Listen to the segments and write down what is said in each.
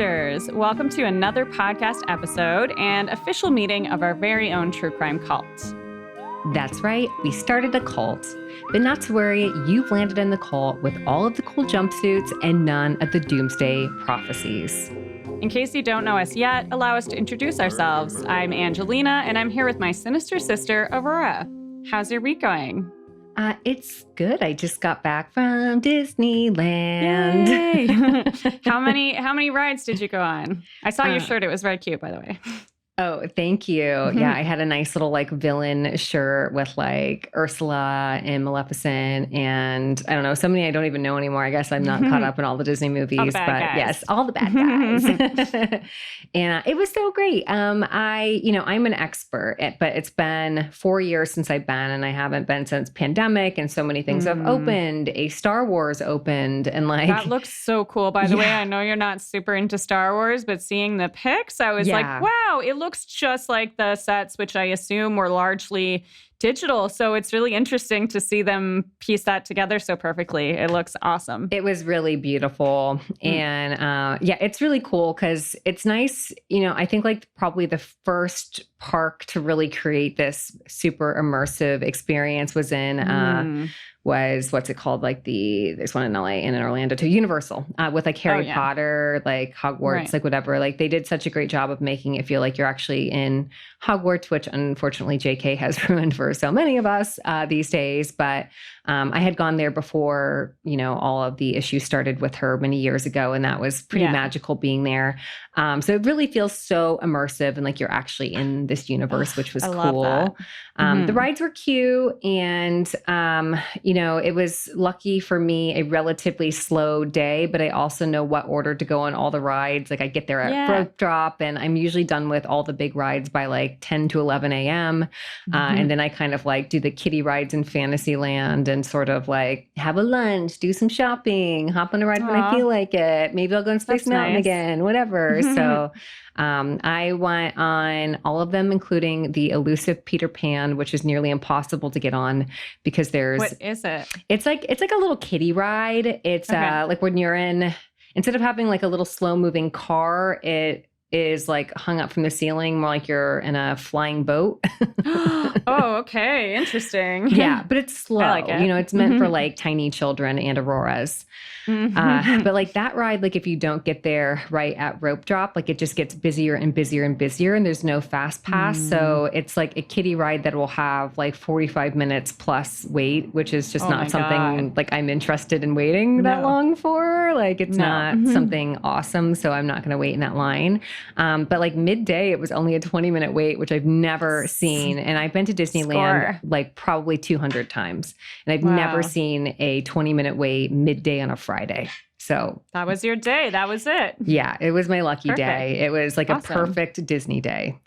sisters. Welcome to another podcast episode and official meeting of our very own true crime cult. That's right. We started a cult. But not to worry, you've landed in the cult with all of the cool jumpsuits and none of the doomsday prophecies. In case you don't know us yet, allow us to introduce ourselves. I'm Angelina, and I'm here with my sinister sister, Aurora. How's your week going? It's good. I just got back from Disneyland. Yay! How many rides did you go on? I saw your shirt. It was very cute, by the way. Oh, thank you. Yeah, I had a nice little villain shirt with Ursula and Maleficent and I don't know, so many I don't even know anymore. I guess I'm not caught up in all the Disney movies, but yes, all the bad guys. And it was so great. I'm an expert, but it's been 4 years since I've been, and I haven't been since pandemic, and so many things have opened. A Star Wars opened, and that looks so cool. By the way, I know you're not super into Star Wars, but seeing the pics, I was like, wow, it looks just like the sets, which I assume were largely digital. So it's really interesting to see them piece that together so perfectly. It looks awesome. It was really beautiful. And it's really cool because it's nice. I think probably the first park to really create this super immersive experience was in what's it called? There's one in LA and in Orlando too, Universal, with Harry Potter, Hogwarts, whatever. They did such a great job of making it feel like you're actually in Hogwarts, which unfortunately JK has ruined for so many of us these days. But I had gone there before, all of the issues started with her many years ago, and that was pretty magical being there. So it really feels so immersive and you're actually in this universe, which was cool. The rides were cute, and it was lucky for me, a relatively slow day, but I also know what order to go on all the rides. I get there at rope drop, and I'm usually done with all the big rides by 10 to 11 a.m. And then I kind of do the kiddie rides in Fantasyland and sort of have a lunch, do some shopping, hop on a ride when I feel like it. Maybe I'll go on Space Mountain again, whatever. So I went on all of them, including the elusive Peter Pan, which is nearly impossible to get on because there's... What is it? It's like a little kiddie ride. It's when you're in... Instead of having a little slow moving car, it is hung up from the ceiling, more like you're in a flying boat. Oh, okay. Interesting. Yeah, but it's slow. I like it. It's meant for tiny children and Auroras. But that ride, if you don't get there right at rope drop, it just gets busier and busier and busier, and there's no fast pass. So it's a kiddie ride that will have 45 minutes plus wait, which is just not something I'm interested in waiting that long for. It's not something awesome, so I'm not going to wait in that line. But midday, it was only a 20-minute wait, which I've never seen. And I've been to Disneyland probably 200 times. And I've never seen a 20-minute wait midday on a Friday. So that was your day. That was it. Yeah, it was my lucky day. It was a perfect Disney day.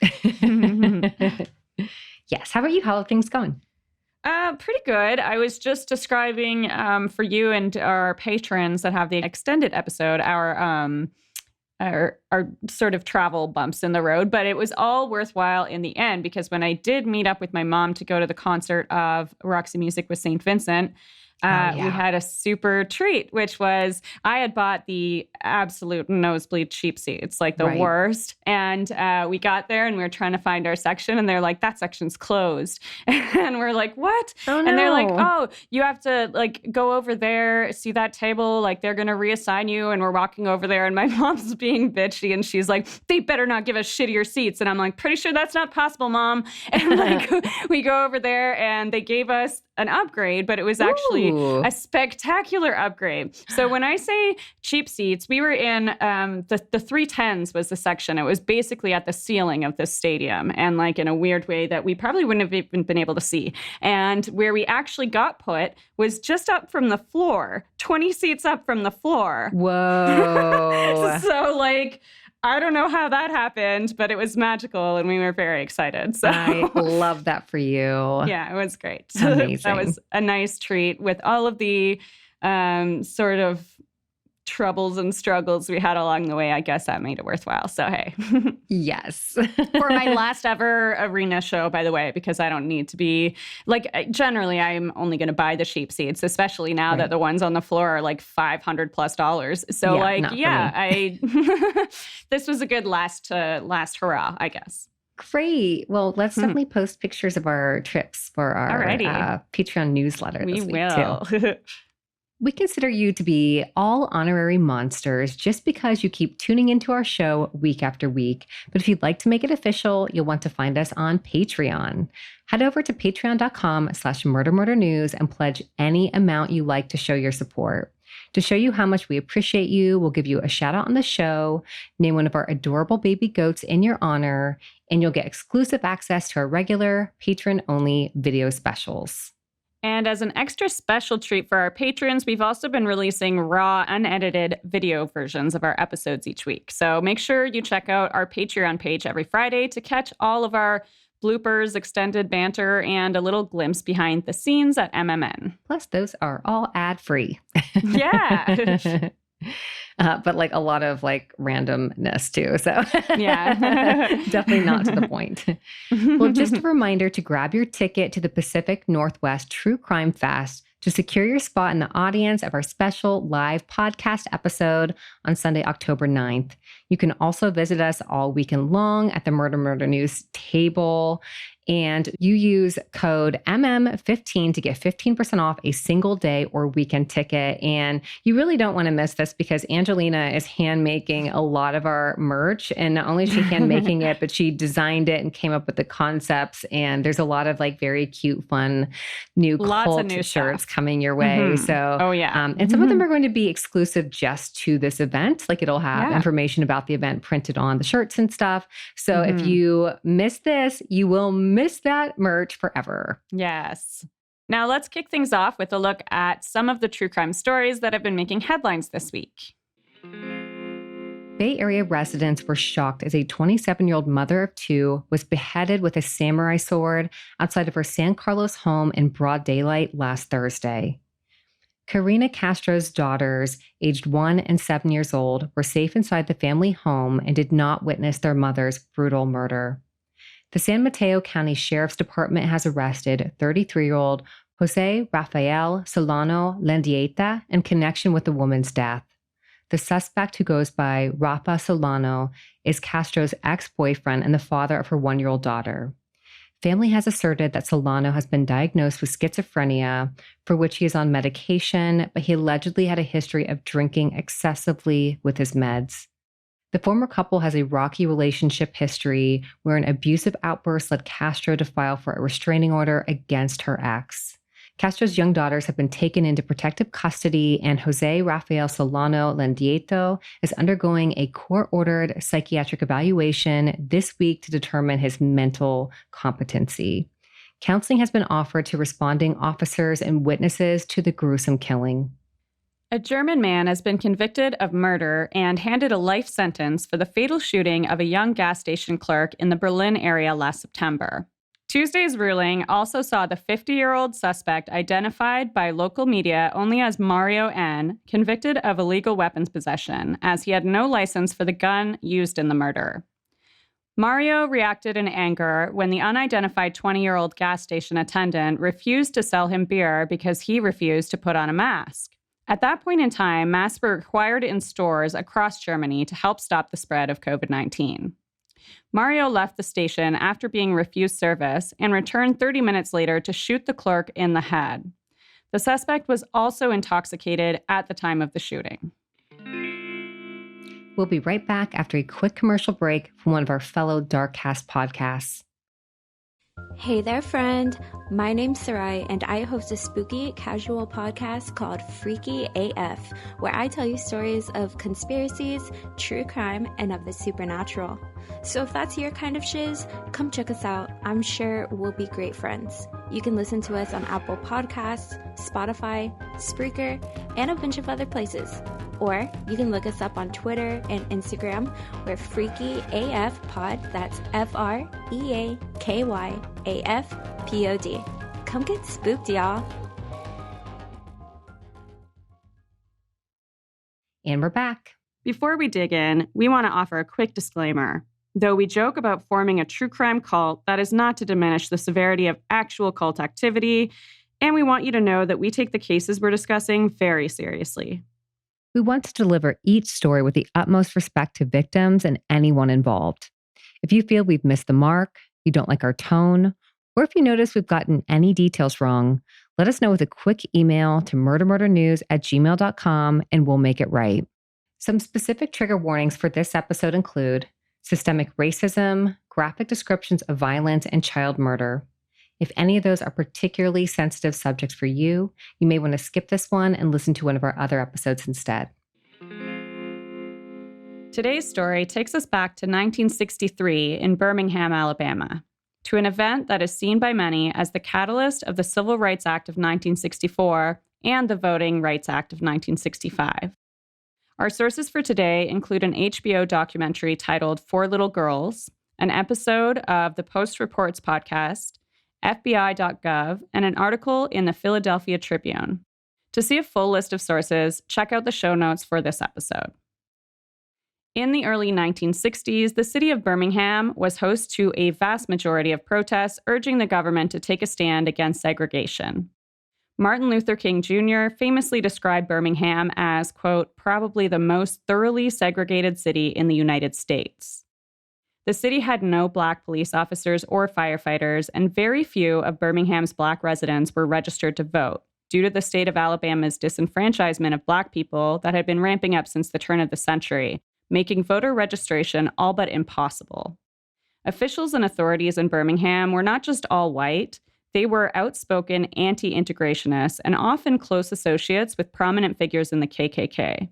Yes. How about you? How are things going? Pretty good. I was just describing for you and our patrons that have the extended episode, our sort of travel bumps in the road, but it was all worthwhile in the end, because when I did meet up with my mom to go to the concert of Roxy Music with St. Vincent, we had a super treat, which was I had bought the absolute nosebleed cheap seats, the worst. And we got there and we were trying to find our section, and they're like, that section's closed. And we're like, what? Oh, no. And they're like, oh, you have to go over there, see that table, they're going to reassign you. And we're walking over there, and my mom's being bitchy, and she's like, they better not give us shittier seats. And I'm like, pretty sure that's not possible, Mom. And we go over there, and they gave us an upgrade, but it was actually a spectacular upgrade. So when I say cheap seats, we were in the 310s was the section. It was basically at the ceiling of the stadium, and in a weird way that we probably wouldn't have even been able to see. And where we actually got put was just up from the floor, 20 seats up from the floor. Whoa. So I don't know how that happened, but it was magical, and we were very excited. So I love that for you. Yeah, it was great. Amazing. That was a nice treat with all of the sort of troubles and struggles we had along the way, I guess that made it worthwhile. So, hey. Yes. For my last ever arena show, by the way, because I don't need to be like, generally, I'm only going to buy the cheap seats, especially now that the ones on the floor are like $500+. So, this was a good last hurrah, I guess. Great. Well, let's definitely post pictures of our trips for our Patreon newsletter. We this week will. Too. We consider you to be all honorary monsters just because you keep tuning into our show week after week. But if you'd like to make it official, you'll want to find us on Patreon. Head over to patreon.com/murdernews and pledge any amount you like to show your support. To show you how much we appreciate you, we'll give you a shout out on the show, name one of our adorable baby goats in your honor, and you'll get exclusive access to our regular patron-only video specials. And as an extra special treat for our patrons, we've also been releasing raw, unedited video versions of our episodes each week. So make sure you check out our Patreon page every Friday to catch all of our bloopers, extended banter, and a little glimpse behind the scenes at MMN. Plus, those are all ad-free. Yeah. But like a lot of like randomness too. So yeah, definitely not to the point. Well, just a reminder to grab your ticket to the Pacific Northwest True Crime Fest to secure your spot in the audience of our special live podcast episode on Sunday, October 9th. You can also visit us all weekend long at the Murder News table. And you use code MM15 to get 15% off a single day or weekend ticket. And you really don't want to miss this because Angelina is hand making a lot of our merch. And not only is she hand making it, but she designed it and came up with the concepts. And there's a lot of like very cute, fun, new cult shirts coming your way. Mm-hmm. So, and some of them are going to be exclusive just to this event. Like it'll have information about the event printed on the shirts and stuff. So if you miss this, you will miss that merch forever. Yes. Now let's kick things off with a look at some of the true crime stories that have been making headlines this week. Bay Area residents were shocked as a 27-year-old mother of two was beheaded with a samurai sword outside of her San Carlos home in broad daylight last Thursday. Karina Castro's daughters, aged 1 and 7 years old, were safe inside the family home and did not witness their mother's brutal murder. The San Mateo County Sheriff's Department has arrested 33-year-old Jose Rafael Solano Landieta in connection with the woman's death. The suspect, who goes by Rafa Solano, is Castro's ex-boyfriend and the father of her 1-year-old daughter. Family has asserted that Solano has been diagnosed with schizophrenia, for which he is on medication, but he allegedly had a history of drinking excessively with his meds. The former couple has a rocky relationship history where an abusive outburst led Castro to file for a restraining order against her ex. Castro's young daughters have been taken into protective custody, and Jose Rafael Solano Landieto is undergoing a court-ordered psychiatric evaluation this week to determine his mental competency. Counseling has been offered to responding officers and witnesses to the gruesome killing. A German man has been convicted of murder and handed a life sentence for the fatal shooting of a young gas station clerk in the Berlin area last September. Tuesday's ruling also saw the 50-year-old suspect identified by local media only as Mario N., convicted of illegal weapons possession, as he had no license for the gun used in the murder. Mario reacted in anger when the unidentified 20-year-old gas station attendant refused to sell him beer because he refused to put on a mask. At that point in time, masks were required in stores across Germany to help stop the spread of COVID-19. Mario left the station after being refused service and returned 30 minutes later to shoot the clerk in the head. The suspect was also intoxicated at the time of the shooting. We'll be right back after a quick commercial break from one of our fellow Darkcast podcasts. Hey there, friend. My name's Sarai, and I host a spooky, casual podcast called Freaky AF, where I tell you stories of conspiracies, true crime, and of the supernatural. So if that's your kind of shiz, come check us out. I'm sure we'll be great friends. You can listen to us on Apple Podcasts, Spotify, Spreaker, and a bunch of other places. Or you can look us up on Twitter and Instagram. We're Freaky AF Pod. That's FREAKYAFPOD. Come get spooked, y'all. And we're back. Before we dig in, we want to offer a quick disclaimer. Though we joke about forming a true crime cult, that is not to diminish the severity of actual cult activity, and we want you to know that we take the cases we're discussing very seriously. We want to deliver each story with the utmost respect to victims and anyone involved. If you feel we've missed the mark, you don't like our tone, or if you notice we've gotten any details wrong, let us know with a quick email to murdermurdernews@gmail.com and we'll make it right. Some specific trigger warnings for this episode include systemic racism, graphic descriptions of violence, and child murder. If any of those are particularly sensitive subjects for you, you may want to skip this one and listen to one of our other episodes instead. Today's story takes us back to 1963 in Birmingham, Alabama, to an event that is seen by many as the catalyst of the Civil Rights Act of 1964 and the Voting Rights Act of 1965. Our sources for today include an HBO documentary titled 4 Little Girls, an episode of the Post Reports podcast, FBI.gov, and an article in the Philadelphia Tribune. To see a full list of sources, check out the show notes for this episode. In the early 1960s, the city of Birmingham was host to a vast majority of protests urging the government to take a stand against segregation. Martin Luther King Jr. famously described Birmingham as, quote, probably the most thoroughly segregated city in the United States. The city had no Black police officers or firefighters, and very few of Birmingham's Black residents were registered to vote, due to the state of Alabama's disenfranchisement of Black people that had been ramping up since the turn of the century, making voter registration all but impossible. Officials and authorities in Birmingham were not just all white, they were outspoken anti-integrationists and often close associates with prominent figures in the KKK.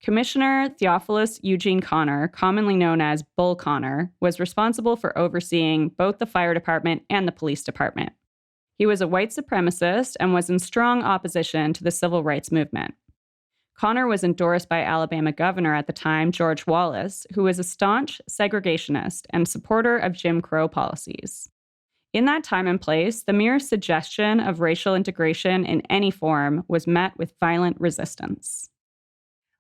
Commissioner Theophilus Eugene Connor, commonly known as Bull Connor, was responsible for overseeing both the fire department and the police department. He was a white supremacist and was in strong opposition to the civil rights movement. Connor was endorsed by Alabama governor at the time, George Wallace, who was a staunch segregationist and supporter of Jim Crow policies. In that time and place, the mere suggestion of racial integration in any form was met with violent resistance.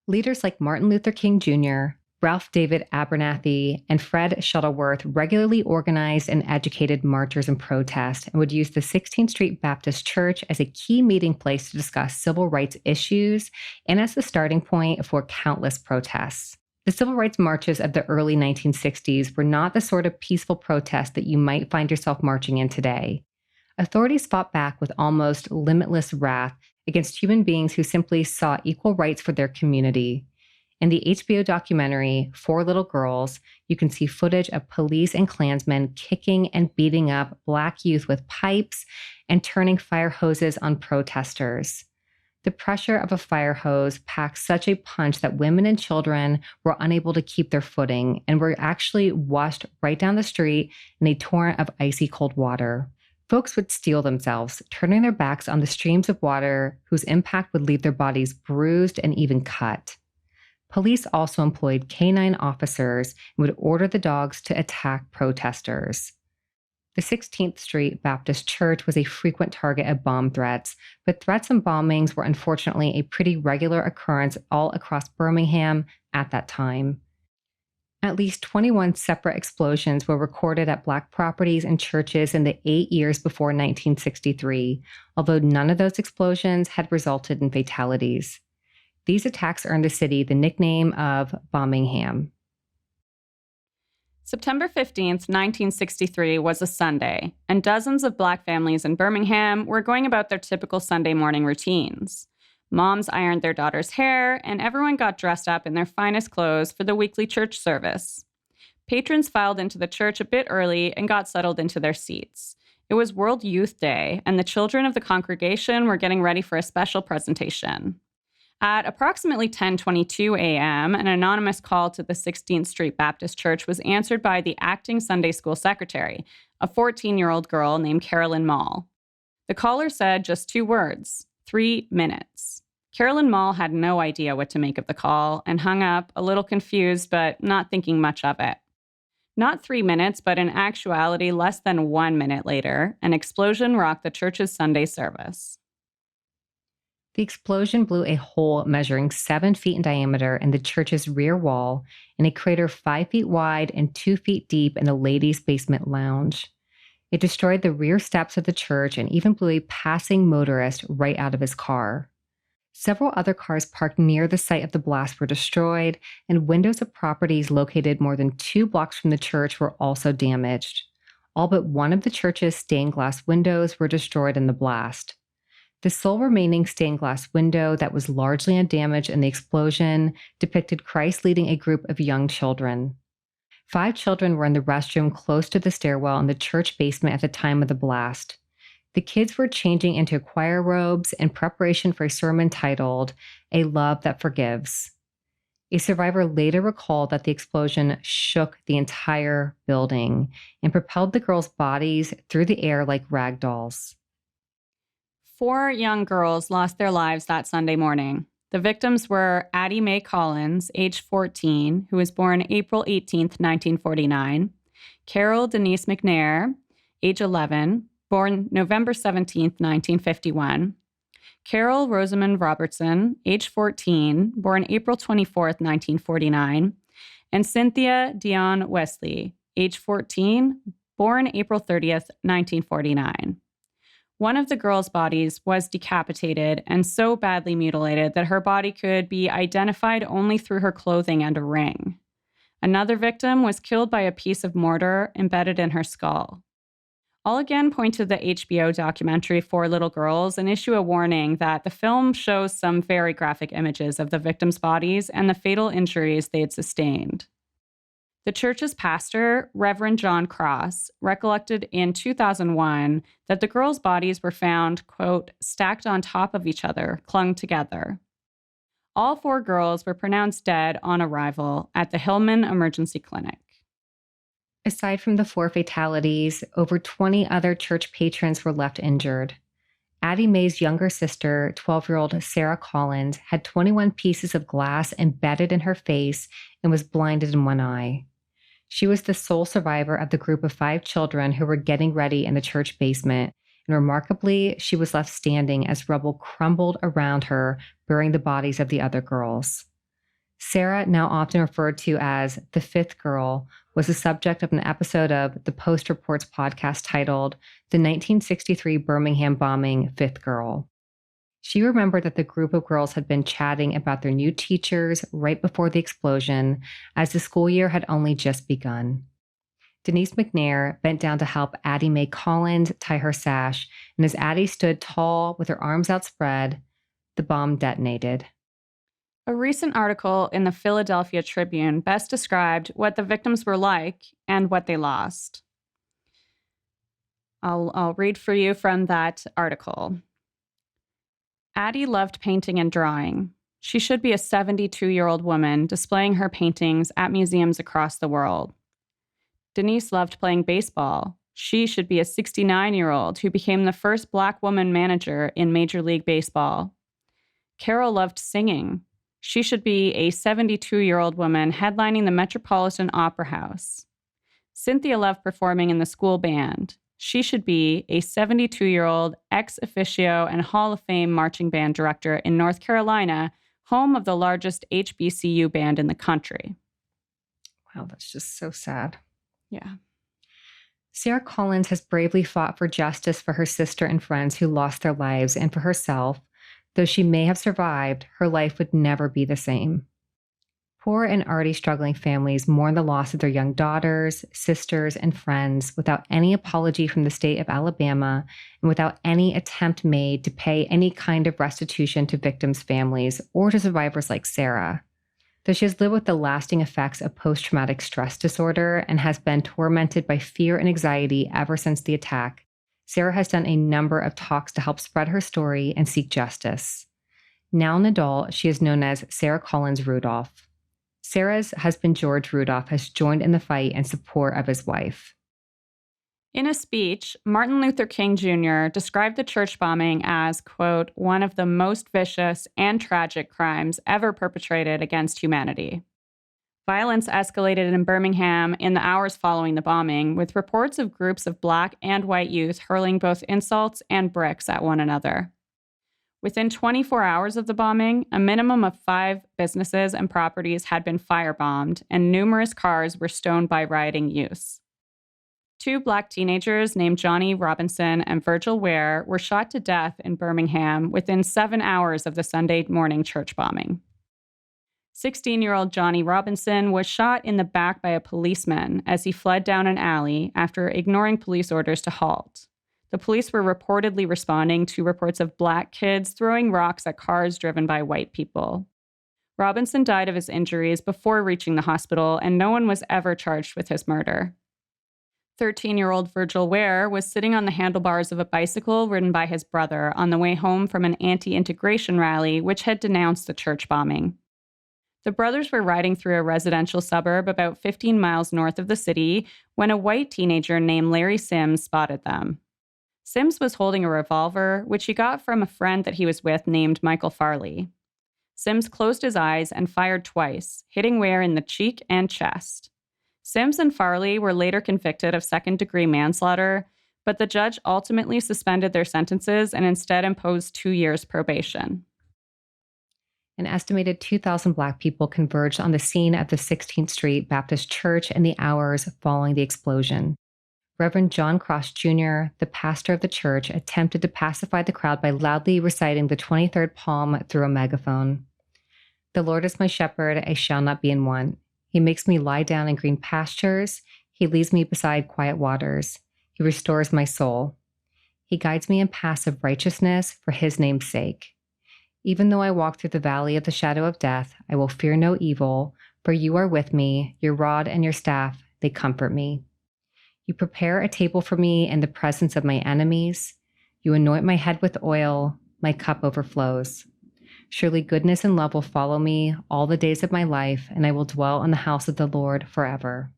Leaders like Martin Luther King Jr., Ralph David Abernathy, and Fred Shuttleworth regularly organized and educated marchers and protests and would use the 16th Street Baptist Church as a key meeting place to discuss civil rights issues and as the starting point for countless protests. The civil rights marches of the early 1960s were not the sort of peaceful protest that you might find yourself marching in today. Authorities fought back with almost limitless wrath against human beings who simply sought equal rights for their community. In the HBO documentary, 4 Little Girls, you can see footage of police and Klansmen kicking and beating up Black youth with pipes and turning fire hoses on protesters. The pressure of a fire hose packed such a punch that women and children were unable to keep their footing and were actually washed right down the street in a torrent of icy cold water. Folks would steel themselves, turning their backs on the streams of water whose impact would leave their bodies bruised and even cut. Police also employed canine officers and would order the dogs to attack protesters. The 16th Street Baptist Church was a frequent target of bomb threats, but threats and bombings were unfortunately a pretty regular occurrence all across Birmingham at that time. At least 21 separate explosions were recorded at Black properties and churches in the 8 years before 1963, although none of those explosions had resulted in fatalities. These attacks earned the city the nickname of Birmingham. September 15th, 1963 was a Sunday, and dozens of Black families in Birmingham were going about their typical Sunday morning routines. Moms ironed their daughters' hair, and everyone got dressed up in their finest clothes for the weekly church service. Patrons filed into the church a bit early and got settled into their seats. It was World Youth Day, and the children of the congregation were getting ready for a special presentation. At approximately 10:22 a.m., an anonymous call to the 16th Street Baptist Church was answered by the acting Sunday school secretary, a 14-year-old girl named Carolyn Mall. The caller said just 2 words, 3 minutes. Carolyn Mall had no idea what to make of the call and hung up, a little confused, but not thinking much of it. Not 3 minutes, but in actuality less than 1 minute later, an explosion rocked the church's Sunday service. The explosion blew a hole measuring 7 feet in diameter in the church's rear wall and a crater 5 feet wide and 2 feet deep in the ladies' basement lounge. It destroyed the rear steps of the church and even blew a passing motorist right out of his car. Several other cars parked near the site of the blast were destroyed, and windows of properties located more than 2 blocks from the church were also damaged. All but one of the church's stained glass windows were destroyed in the blast. The sole remaining stained glass window that was largely undamaged in the explosion depicted Christ leading a group of young children. 5 children were in the restroom close to the stairwell in the church basement at the time of the blast. The kids were changing into choir robes in preparation for a sermon titled, "A Love That Forgives." A survivor later recalled that the explosion shook the entire building and propelled the girls' bodies through the air like rag dolls. 4 young girls lost their lives that Sunday morning. The victims were Addie Mae Collins, age 14, who was born April 18, 1949, Carol Denise McNair, age 11, born November 17, 1951, Carol Rosamond Robertson, age 14, born April 24, 1949, and Cynthia Dion Wesley, age 14, born April 30th, 1949. One of the girls' bodies was decapitated and so badly mutilated that her body could be identified only through her clothing and a ring. Another victim was killed by a piece of mortar embedded in her skull. I'll again point to the HBO documentary 4 Little Girls and issue a warning that the film shows some very graphic images of the victims' bodies and the fatal injuries they had sustained. The church's pastor, Reverend John Cross, recollected in 2001 that the girls' bodies were found, quote, stacked on top of each other, clung together. All 4 girls were pronounced dead on arrival at the Hillman Emergency Clinic. Aside from the 4 fatalities, over 20 other church patrons were left injured. Addie Mae's younger sister, 12-year-old Sarah Collins, had 21 pieces of glass embedded in her face and was blinded in one eye. She was the sole survivor of the group of 5 children who were getting ready in the church basement, and remarkably, she was left standing as rubble crumbled around her, burying the bodies of the other girls. Sarah, now often referred to as the 5th girl, was the subject of an episode of the Post Reports podcast titled The 1963 Birmingham Bombing, 5th Girl. She remembered that the group of girls had been chatting about their new teachers right before the explosion, as the school year had only just begun. Denise McNair bent down to help Addie Mae Collins tie her sash, and as Addie stood tall with her arms outspread, the bomb detonated. A recent article in the Philadelphia Tribune best described what the victims were like and what they lost. I'll read for you from that article. Addie loved painting and drawing. She should be a 72-year-old woman displaying her paintings at museums across the world. Denise loved playing baseball. She should be a 69-year-old who became the first Black woman manager in Major League Baseball. Carol loved singing. She should be a 72-year-old woman headlining the Metropolitan Opera House. Cynthia loved performing in the school band. She should be a 72-year-old ex officio and Hall of Fame marching band director in North Carolina, home of the largest HBCU band in the country. Wow, that's just so sad. Yeah. Sarah Collins has bravely fought for justice for her sister and friends who lost their lives, and for herself. Though she may have survived, her life would never be the same. Poor and already struggling families mourn the loss of their young daughters, sisters, and friends without any apology from the state of Alabama and without any attempt made to pay any kind of restitution to victims' families or to survivors like Sarah. Though she has lived with the lasting effects of post-traumatic stress disorder and has been tormented by fear and anxiety ever since the attack, Sarah has done a number of talks to help spread her story and seek justice. Now an adult, she is known as Sarah Collins Rudolph. Sarah's husband, George Rudolph, has joined in the fight in support of his wife. In a speech, Martin Luther King Jr. described the church bombing as, quote, one of the most vicious and tragic crimes ever perpetrated against humanity. Violence escalated in Birmingham in the hours following the bombing, with reports of groups of Black and white youth hurling both insults and bricks at one another. Within 24 hours of the bombing, a minimum of 5 businesses and properties had been firebombed, and numerous cars were stoned by rioting youths. 2 Black teenagers named Johnny Robinson and Virgil Ware were shot to death in Birmingham within 7 hours of the Sunday morning church bombing. 16-year-old Johnny Robinson was shot in the back by a policeman as he fled down an alley after ignoring police orders to halt. The police were reportedly responding to reports of Black kids throwing rocks at cars driven by white people. Robinson died of his injuries before reaching the hospital, and no one was ever charged with his murder. 13-year-old Virgil Ware was sitting on the handlebars of a bicycle ridden by his brother on the way home from an anti-integration rally which had denounced the church bombing. The brothers were riding through a residential suburb about 15 miles north of the city when a white teenager named Larry Sims spotted them. Sims was holding a revolver, which he got from a friend that he was with named Michael Farley. Sims closed his eyes and fired twice, hitting Ware in the cheek and chest. Sims and Farley were later convicted of second-degree manslaughter, but the judge ultimately suspended their sentences and instead imposed 2 years probation. An estimated 2,000 Black people converged on the scene of the 16th Street Baptist Church in the hours following the explosion. Reverend John Cross Jr., the pastor of the church, attempted to pacify the crowd by loudly reciting the 23rd Psalm through a megaphone. "The Lord is my shepherd, I shall not be in want. He makes me lie down in green pastures. He leads me beside quiet waters. He restores my soul. He guides me in paths of righteousness for his name's sake. Even though I walk through the valley of the shadow of death, I will fear no evil, for you are with me, your rod and your staff, they comfort me. You prepare a table for me in the presence of my enemies. You anoint my head with oil, my cup overflows. Surely goodness and love will follow me all the days of my life, and I will dwell in the house of the Lord forever."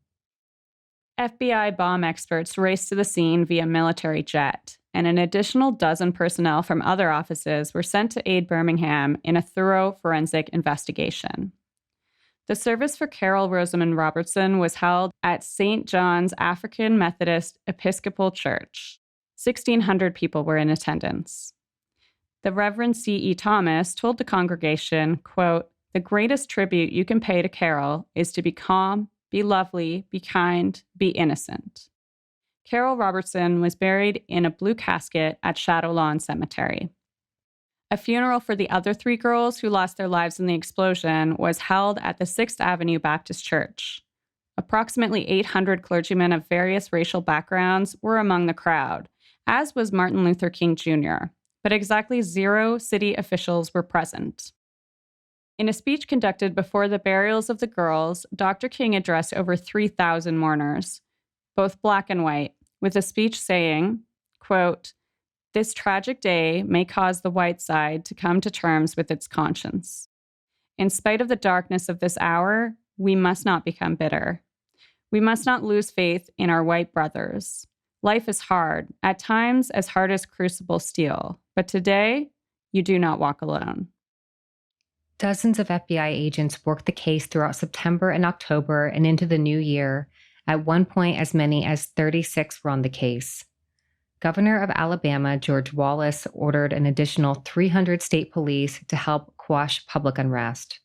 FBI bomb experts raced to the scene via military jet, and an additional 12 personnel from other offices were sent to aid Birmingham in a thorough forensic investigation. The service for Carol Rosamond Robertson was held at St. John's African Methodist Episcopal Church. 1,600 people were in attendance. The Reverend C.E. Thomas told the congregation, quote, "The greatest tribute you can pay to Carol is to be calm, be lovely, be kind, be innocent." Carol Robertson was buried in a blue casket at Shadow Lawn Cemetery. A funeral for the other 3 girls who lost their lives in the explosion was held at the 6th Avenue Baptist Church. Approximately 800 clergymen of various racial backgrounds were among the crowd, as was Martin Luther King Jr., but exactly 0 city officials were present. In a speech conducted before the burials of the girls, Dr. King addressed over 3,000 mourners, both Black and white, with a speech saying, quote, "This tragic day may cause the white side to come to terms with its conscience. In spite of the darkness of this hour, we must not become bitter. We must not lose faith in our white brothers. Life is hard, at times as hard as crucible steel, but today, you do not walk alone." Dozens of FBI agents worked the case throughout September and October and into the new year. At one point, as many as 36 were on the case. Governor of Alabama, George Wallace, ordered an additional 300 state police to help quash public unrest.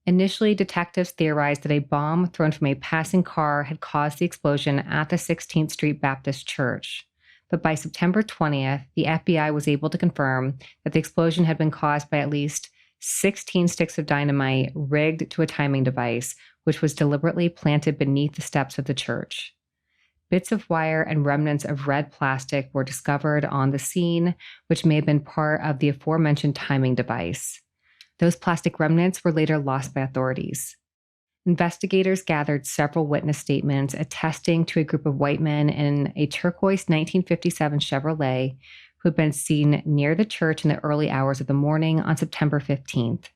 Initially, detectives theorized that a bomb thrown from a passing car had caused the explosion at the 16th Street Baptist Church. But by September 20th, the FBI was able to confirm that the explosion had been caused by at least 16 sticks of dynamite rigged to a timing device, which was deliberately planted beneath the steps of the church. Bits of wire and remnants of red plastic were discovered on the scene, which may have been part of the aforementioned timing device. Those plastic remnants were later lost by authorities. Investigators gathered several witness statements attesting to a group of white men in a turquoise 1957 Chevrolet who had been seen near the church in the early hours of the morning on September 15th.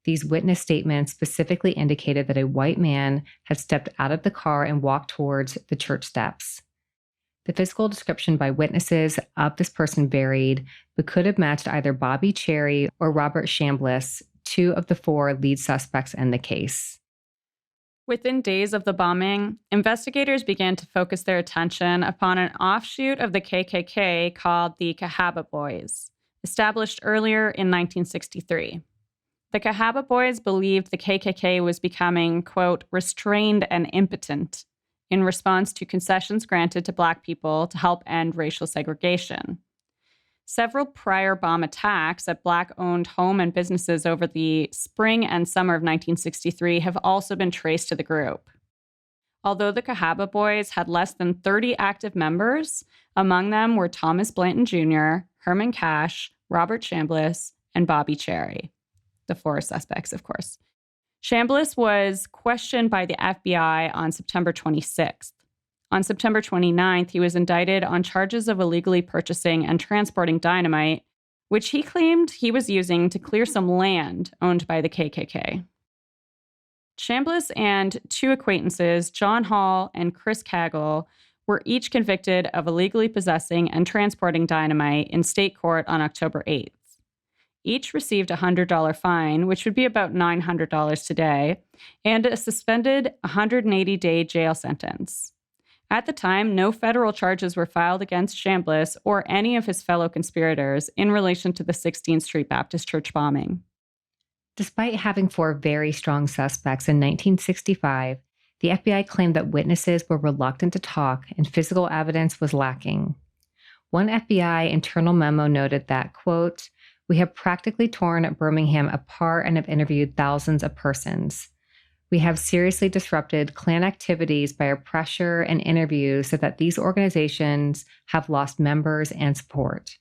These witness statements specifically indicated that a white man had stepped out of the car and walked towards the church steps. The physical description by witnesses of this person varied, but could have matched either Bobby Cherry or Robert Shambliss, 2 of the 4 lead suspects in the case. Within days of the bombing, investigators began to focus their attention upon an offshoot of the KKK called the Cahaba Boys, established earlier in 1963. The Cahaba Boys believed the KKK was becoming, quote, restrained and impotent in response to concessions granted to Black people to help end racial segregation. Several prior bomb attacks at Black-owned home and businesses over the spring and summer of 1963 have also been traced to the group. Although the Cahaba Boys had less than 30 active members, among them were Thomas Blanton Jr., Herman Cash, Robert Shambliss, and Bobby Cherry. The four suspects, of course. Shambliss was questioned by the FBI on September 26th. On September 29th, he was indicted on charges of illegally purchasing and transporting dynamite, which he claimed he was using to clear some land owned by the KKK. Shambliss and two acquaintances, John Hall and Chris Cagle, were each convicted of illegally possessing and transporting dynamite in state court on October 8th. Each received a $100 fine, which would be about $900 today, and a suspended 180-day jail sentence. At the time, no federal charges were filed against Shambliss or any of his fellow conspirators in relation to the 16th Street Baptist Church bombing. Despite having four very strong suspects in 1965, the FBI claimed that witnesses were reluctant to talk and physical evidence was lacking. One FBI internal memo noted that, quote, "We have practically torn Birmingham apart and have interviewed thousands of persons. We have seriously disrupted Klan activities by our pressure and interviews so that these organizations have lost members and support.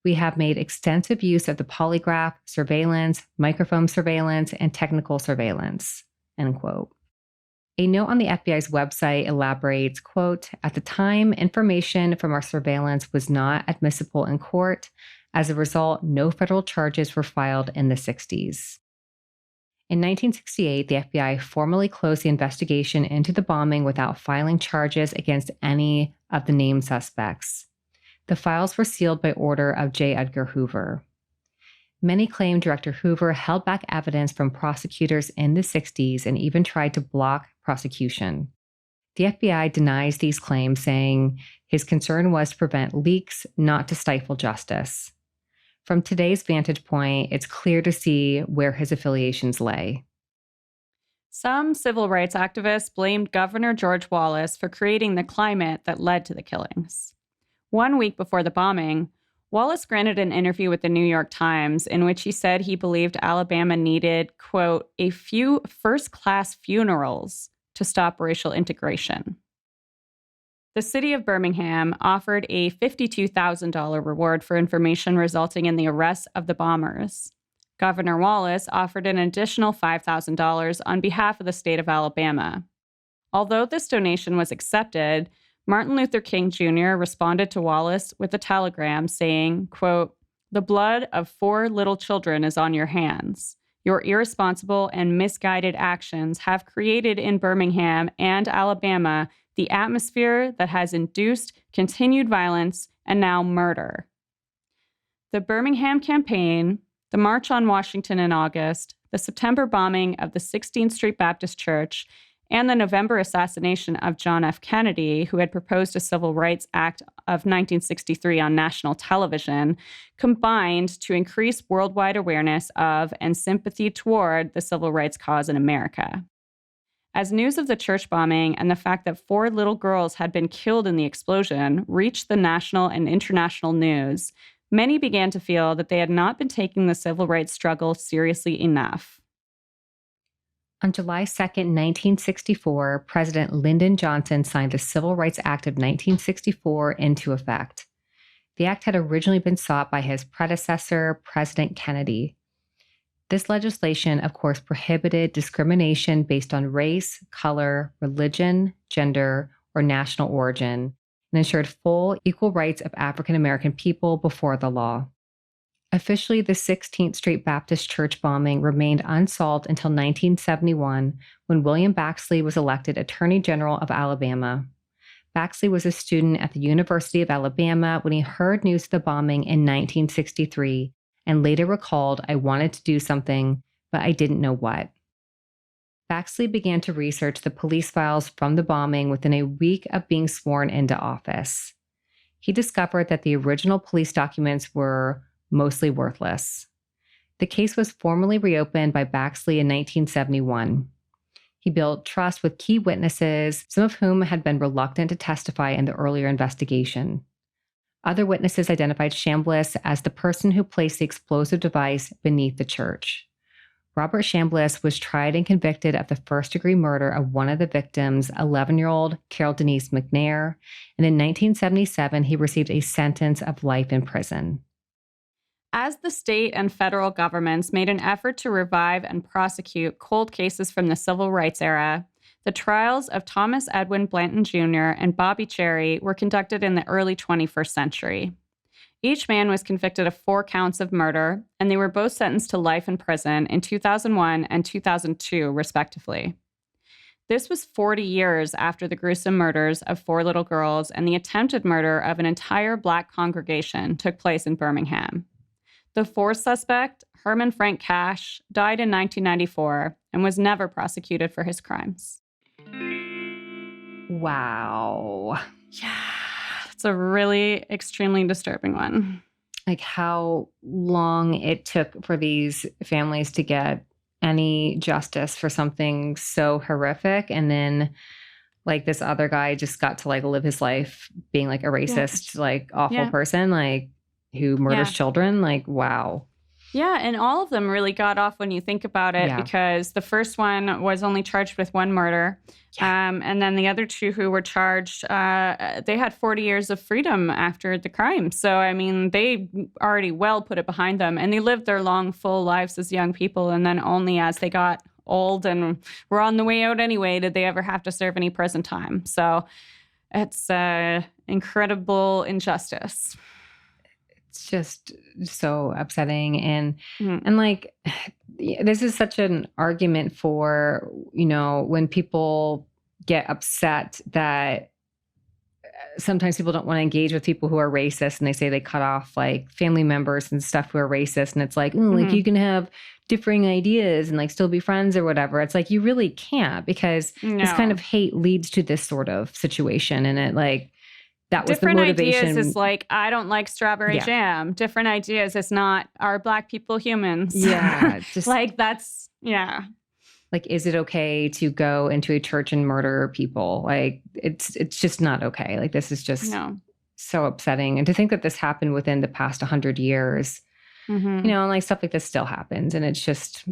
We have made extensive use of the polygraph, surveillance, microphone surveillance, and technical surveillance," end quote. A note on the FBI's website elaborates, quote, "At the time, information from our surveillance was not admissible in court. As a result, no federal charges were filed in the 60s. In 1968, the FBI formally closed the investigation into the bombing without filing charges against any of the named suspects. The files were sealed by order of J. Edgar Hoover. Many claim Director Hoover held back evidence from prosecutors in the 60s and even tried to block prosecution. The FBI denies these claims, saying his concern was to prevent leaks, not to stifle justice. From today's vantage point, it's clear to see where his affiliations lay. Some civil rights activists blamed Governor George Wallace for creating the climate that led to the killings. 1 week before the bombing, Wallace granted an interview with the New York Times in which he said he believed Alabama needed, quote, "a few first-class funerals to stop racial integration." The city of Birmingham offered a $52,000 reward for information resulting in the arrest of the bombers. Governor Wallace offered an additional $5,000 on behalf of the state of Alabama. Although this donation was accepted, Martin Luther King Jr. responded to Wallace with a telegram saying, quote, "The blood of 4 little children is on your hands. Your irresponsible and misguided actions have created in Birmingham and Alabama the atmosphere that has induced continued violence and now murder." The Birmingham campaign, the March on Washington in August, the September bombing of the 16th Street Baptist Church, and the November assassination of John F. Kennedy, who had proposed a Civil Rights Act of 1963 on national television, combined to increase worldwide awareness of and sympathy toward the civil rights cause in America. As news of the church bombing and the fact that 4 little girls had been killed in the explosion reached the national and international news, many began to feel that they had not been taking the civil rights struggle seriously enough. On July 2, 1964, President Lyndon Johnson signed the Civil Rights Act of 1964 into effect. The act had originally been sought by his predecessor, President Kennedy. This legislation, of course, prohibited discrimination based on race, color, religion, gender, or national origin, and ensured full, equal rights of African American people before the law. Officially, the 16th Street Baptist Church bombing remained unsolved until 1971, when William Baxley was elected Attorney General of Alabama. Baxley was a student at the University of Alabama when he heard news of the bombing in 1963, and later recalled, "I wanted to do something, but I didn't know what." Baxley began to research the police files from the bombing within a week of being sworn into office. He discovered that the original police documents were mostly worthless. The case was formally reopened by Baxley in 1971. He built trust with key witnesses, some of whom had been reluctant to testify in the earlier investigation. Other witnesses identified Shambliss as the person who placed the explosive device beneath the church. Robert Shambliss was tried and convicted of the first-degree murder of one of the victims, 11-year-old Carol Denise McNair, and in 1977, he received a sentence of life in prison. As the state and federal governments made an effort to revive and prosecute cold cases from the civil rights era, the trials of Thomas Edwin Blanton Jr. and Bobby Cherry were conducted in the early 21st century. Each man was convicted of 4 counts of murder, and they were both sentenced to life in prison in 2001 and 2002, respectively. This was 40 years after the gruesome murders of 4 little girls and the attempted murder of an entire Black congregation took place in Birmingham. The 4th suspect, Herman Frank Cash, died in 1994 and was never prosecuted for his crimes. Wow. Yeah, it's a really extremely disturbing one. Like how long it took for these families to get any justice for something so horrific. And then like this other guy just got to like live his life being like a racist, like awful person, like who murders children. Like, wow. Yeah, and all of them really got off when you think about it, because the first one was only charged with 1 murder. And then the other 2 who were charged, they had 40 years of freedom after the crime. So, I mean, they already well put it behind them. And they lived their long, full lives as young people. And then only as they got old and were on the way out anyway did they ever have to serve any prison time. So it's incredible injustice. It's just so upsetting. And like, this is such an argument for, you know, when people get upset that sometimes people don't want to engage with people who are racist, and they say they cut off like family members and stuff who are racist. And it's like, like you can have differing ideas and like still be friends or whatever. It's like, you really can't, because this kind of hate leads to this sort of situation. And it like, that was different the motivation. Ideas is like, I don't like strawberry jam. Different ideas is not, are Black people humans? Yeah. Just like that's, like, is it okay to go into a church and murder people? Like, it's just not okay. Like, this is just so upsetting. And to think that this happened within the past 100 years, you know, and like stuff like this still happens. And it's just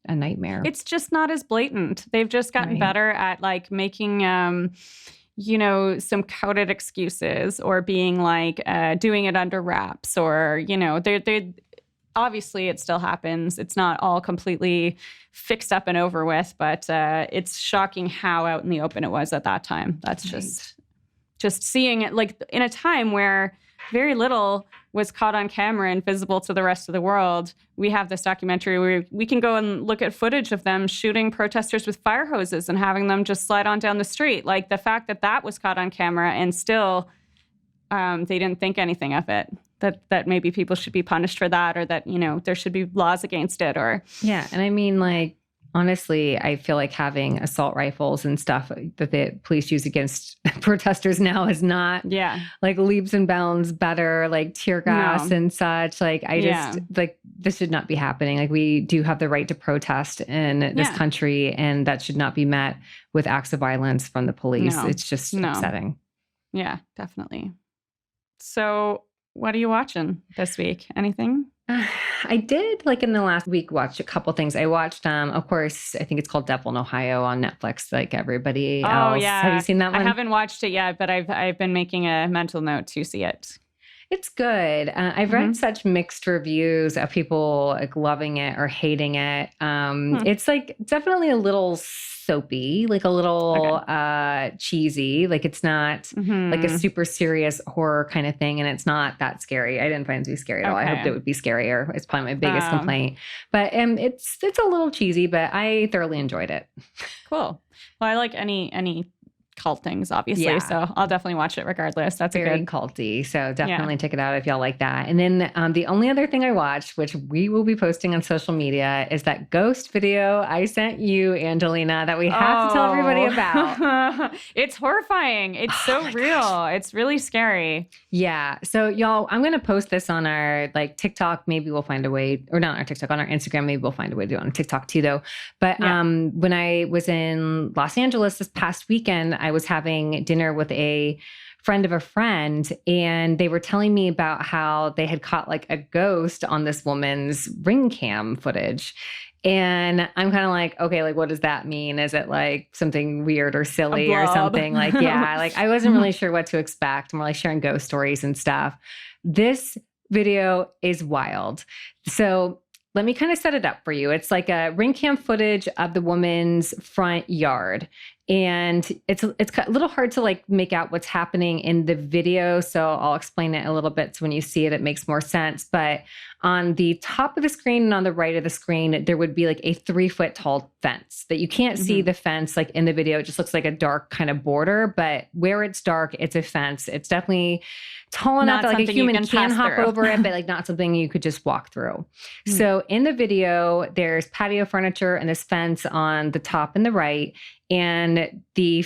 a nightmare. It's just not as blatant. They've just gotten better at like making, you know, some coded excuses, or being like doing it under wraps, or, you know, they obviously it still happens. It's not all completely fixed up and over with, but it's shocking how out in the open it was at that time. That's just seeing it like in a time where very little was caught on camera and visible to the rest of the world. We have this documentary where we can go and look at footage of them shooting protesters with fire hoses and having them just slide on down the street. Like the fact that that was caught on camera and still they didn't think anything of it, that maybe people should be punished for that, or that, you know, there should be laws against it, or. Yeah. And I mean, like, honestly, I feel like having assault rifles and stuff that the police use against protesters now is not like leaps and bounds better, like tear gas and such. Like, I just like, this should not be happening. Like, we do have the right to protest in this country, and that should not be met with acts of violence from the police. It's just upsetting. Yeah, definitely. So what are you watching this week? Anything? I did, like in the last week, watch a couple things. I watched, of course, I think it's called Devil in Ohio on Netflix, like everybody else. Oh, yeah. Have you seen that one? I haven't watched it yet, but I've been making a mental note to see it. It's good. I've read such mixed reviews of people like loving it or hating it. It's like definitely a little soapy, like a little cheesy. Like it's not like a super serious horror kind of thing, and it's not that scary. I didn't find it to be scary at all. I hoped it would be scarier. It's probably my biggest complaint. But it's a little cheesy, but I thoroughly enjoyed it. Cool. Well, I like any cult things, obviously. Yeah. So I'll definitely watch it regardless. That's Very a good. culty. So definitely check it out if y'all like that. And then the only other thing I watched, which we will be posting on social media, is that ghost video I sent you, Angelina, that we have to tell everybody about. It's horrifying. It's so real. Gosh. It's really scary. Yeah. So y'all, I'm going to post this on our like TikTok. Maybe we'll find a way, or not on our TikTok, on our Instagram. Maybe we'll find a way to do it on TikTok too, though. But when I was in Los Angeles this past weekend, I was having dinner with a friend of a friend, and they were telling me about how they had caught like a ghost on this woman's ring cam footage. And I'm kind of like, okay, like, what does that mean? Is it like something weird or silly or something? Like, yeah, like I wasn't really sure what to expect. We're like sharing ghost stories and stuff. This video is wild. So let me kind of set it up for you. It's like a ring cam footage of the woman's front yard. And it's a little hard to like make out what's happening in the video. So I'll explain it a little bit. So when you see it, it makes more sense. But on the top of the screen and on the right of the screen, there would be like a 3-foot tall fence that you can't see the fence like in the video. It just looks like a dark kind of border, but where it's dark, it's a fence. It's definitely tall enough that like a human can hop over it, but like not something you could just walk through. So in the video, there's patio furniture and this fence on the top and the right. And the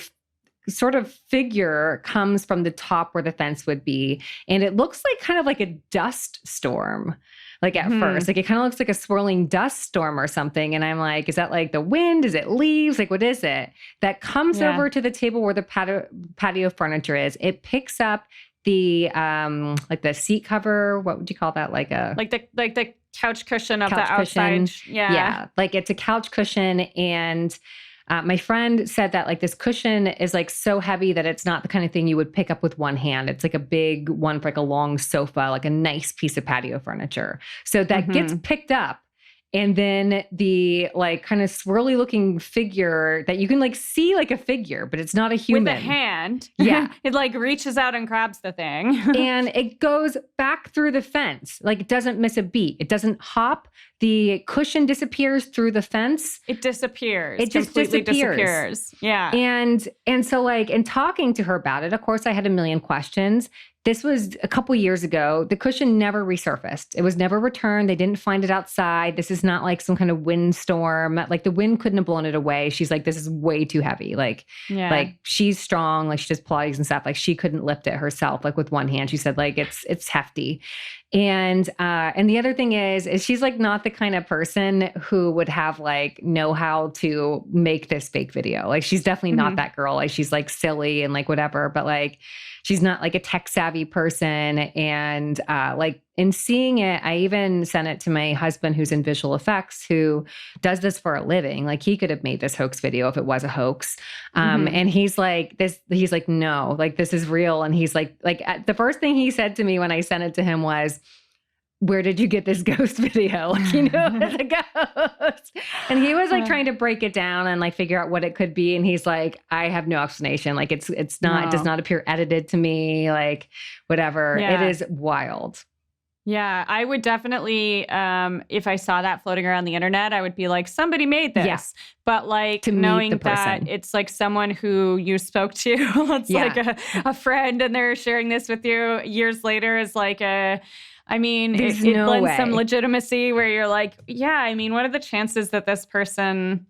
sort of figure comes from the top where the fence would be. And it looks like kind of like a dust storm. Like at first, like it kind of looks like a swirling dust storm or something. And I'm like, is that like the wind? Is it leaves? Like, what is it? That comes over to the table where the patio furniture is. It picks up the like the seat cover. What would you call that? Like the couch cushion of the outside. Yeah. Like it's a couch cushion. And my friend said that like this cushion is like so heavy that it's not the kind of thing you would pick up with one hand. It's like a big one for like a long sofa, like a nice piece of patio furniture. So that gets picked up. And then the like kind of swirly looking figure that you can like see like a figure, but it's not a human. With a hand. Yeah. It like reaches out and grabs the thing. And it goes back through the fence. Like it doesn't miss a beat. It doesn't hop. The cushion disappears through the fence. It disappears. It just completely disappears. Yeah. And so like in talking to her about it, of course I had a million questions. This was a couple years ago. The cushion never resurfaced. It was never returned. They didn't find it outside. This is not like some kind of windstorm. Like the wind couldn't have blown it away. She's like, this is way too heavy. Like she's strong. Like she does Pilates and stuff. Like she couldn't lift it herself. Like with one hand, she said like it's hefty. And the other thing is she's like not the kind of person who would have like know how to make this fake video. Like she's definitely not that girl. Like she's like silly and like whatever, but like she's not like a tech savvy person. And like in seeing it, I even sent it to my husband who's in visual effects, who does this for a living. Like he could have made this hoax video if it was a hoax. And he's like, no, like this is real. And he's like the first thing he said to me when I sent it to him was, where did you get this ghost video? Like, you know, it's a ghost. And he was like trying to break it down and like figure out what it could be. And he's like, I have no explanation. Like it's not, it does not appear edited to me, like whatever. It is wild. Yeah, I would definitely, if I saw that floating around the internet, I would be like, somebody made this. Yeah. But like to knowing that it's like someone who you spoke to, it's like a friend, and they're sharing this with you years later is like it blends some legitimacy where you're like, yeah, I mean, what are the chances that this person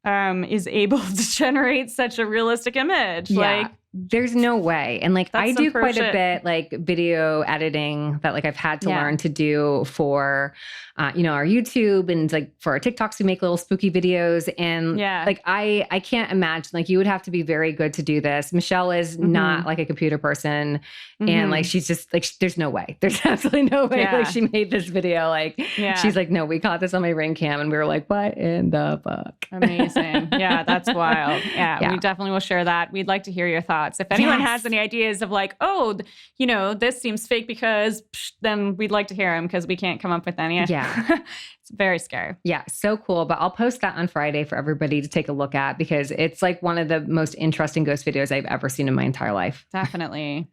is able to generate such a realistic image? Yeah. Like, there's no way. And like, I do quite a bit like video editing that like I've had to learn to do for, our YouTube and like for our TikToks, we make little spooky videos. And like, I can't imagine, like you would have to be very good to do this. Michelle is not like a computer person. And like, she's just like, there's no way. There's absolutely no way. Like she made this video. Like she's like, no, we caught this on my ring cam. And we were like, what in the fuck? Amazing. Yeah, that's wild. Yeah, we definitely will share that. We'd like to hear your thoughts. If anyone has any ideas of like, oh, this seems fake because, then we'd like to hear them because we can't come up with any. Yeah. It's very scary. Yeah, so cool. But I'll post that on Friday for everybody to take a look at because it's like one of the most interesting ghost videos I've ever seen in my entire life. Definitely.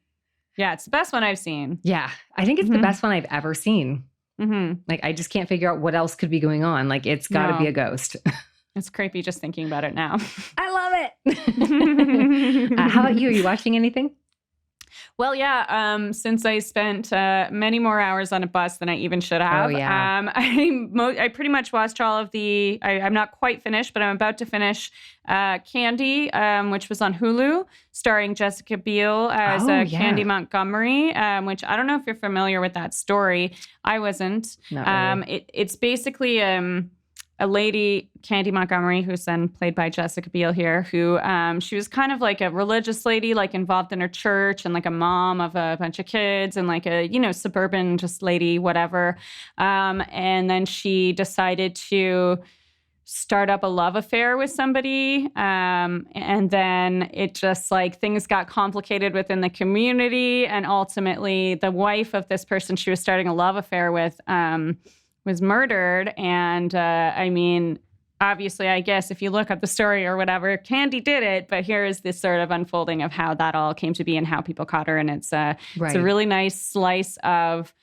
Yeah, it's the best one I've seen. Yeah, I think it's the best one I've ever seen. Like, I just can't figure out what else could be going on. Like, it's got to be a ghost. It's creepy just thinking about it now. I love it. How about you? Are you watching anything? Well, yeah. Since I spent many more hours on a bus than I even should have, Oh, yeah. I pretty much watched all of the. I'm not quite finished, but I'm about to finish Candy, which was on Hulu, starring Jessica Biel as Candy Montgomery. Which I don't know if you're familiar with that story. I wasn't. Not really. It's basically a lady, Candy Montgomery, who's then played by Jessica Biel here, who she was kind of like a religious lady, like involved in her church and like a mom of a bunch of kids and like a, suburban just lady, whatever. And then she decided to start up a love affair with somebody. And then it just like things got complicated within the community. And ultimately the wife of this person she was starting a love affair with was murdered. And I mean, obviously, I guess if you look up the story or whatever, Candy did it. But here is this sort of unfolding of how that all came to be and how people caught her. And it's a really nice slice of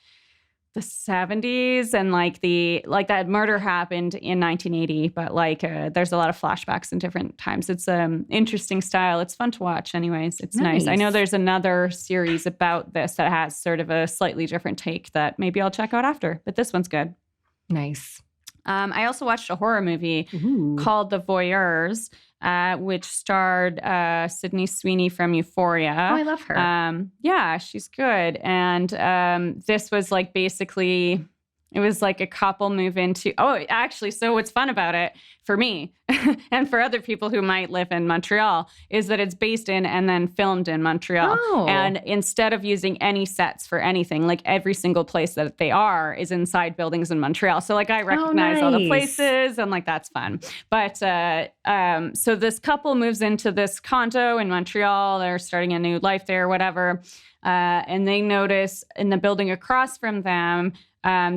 the 70s and like that murder happened in 1980. But like there's a lot of flashbacks in different times. It's interesting style. It's fun to watch anyways. It's nice. I know there's another series about this that has sort of a slightly different take that maybe I'll check out after. But this one's good. Nice. I also watched a horror movie called The Voyeurs, which starred Sydney Sweeney from Euphoria. Oh, I love her. Yeah, she's good. And this was like basically, it was like a couple move into, so what's fun about it for me and for other people who might live in Montreal is that it's based in and then filmed in Montreal. Oh. And instead of using any sets for anything, like every single place that they are is inside buildings in Montreal. So like I recognize all the places and like that's fun. But so this couple moves into this condo in Montreal. They're starting a new life there, whatever. And they notice in the building across from them,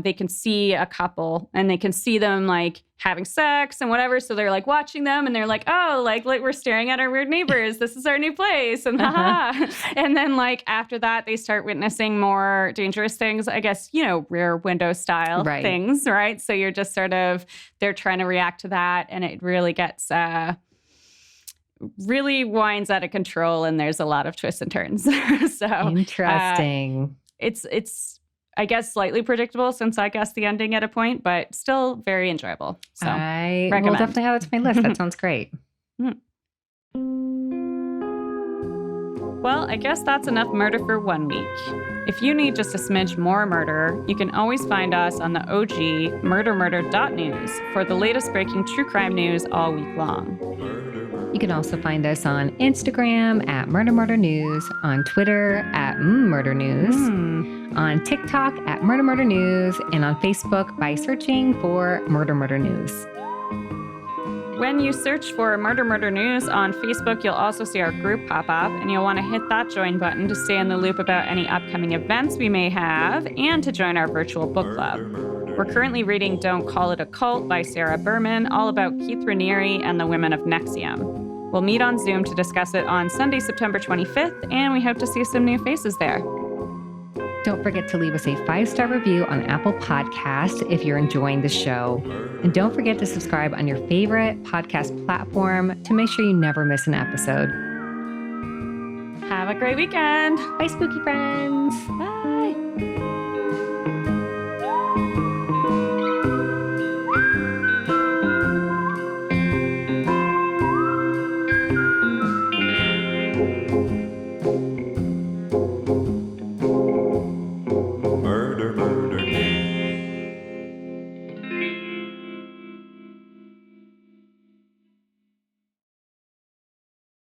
they can see a couple and they can see them like having sex and whatever. So they're like watching them and they're like, oh, like we're staring at our weird neighbors. This is our new place. And And then like after that, they start witnessing more dangerous things, I guess, rear window style things, right? So you're just sort of, they're trying to react to that. And it really gets, really winds out of control. And there's a lot of twists and turns. So interesting. It's I guess slightly predictable since I guessed the ending at a point, but still very enjoyable. So I recommend. will definitely add it to my list. That sounds great. Well, I guess that's enough murder for 1 week. If you need just a smidge more murder, you can always find us on the OG murdermurder.news for the latest breaking true crime news all week long. You can also find us on Instagram at Murder Murder News, on Twitter at Murder News, on TikTok at Murder Murder News, and on Facebook by searching for Murder Murder News. When you search for Murder Murder News on Facebook, you'll also see our group pop up, and you'll want to hit that join button to stay in the loop about any upcoming events we may have and to join our virtual book club. We're currently reading Don't Call It a Cult by Sarah Berman, all about Keith Raniere and the women of Nexium. We'll meet on Zoom to discuss it on Sunday, September 25th, and we hope to see some new faces there. Don't forget to leave us a 5-star review on Apple Podcasts if you're enjoying the show. And don't forget to subscribe on your favorite podcast platform to make sure you never miss an episode. Have a great weekend. Bye, spooky friends. Bye.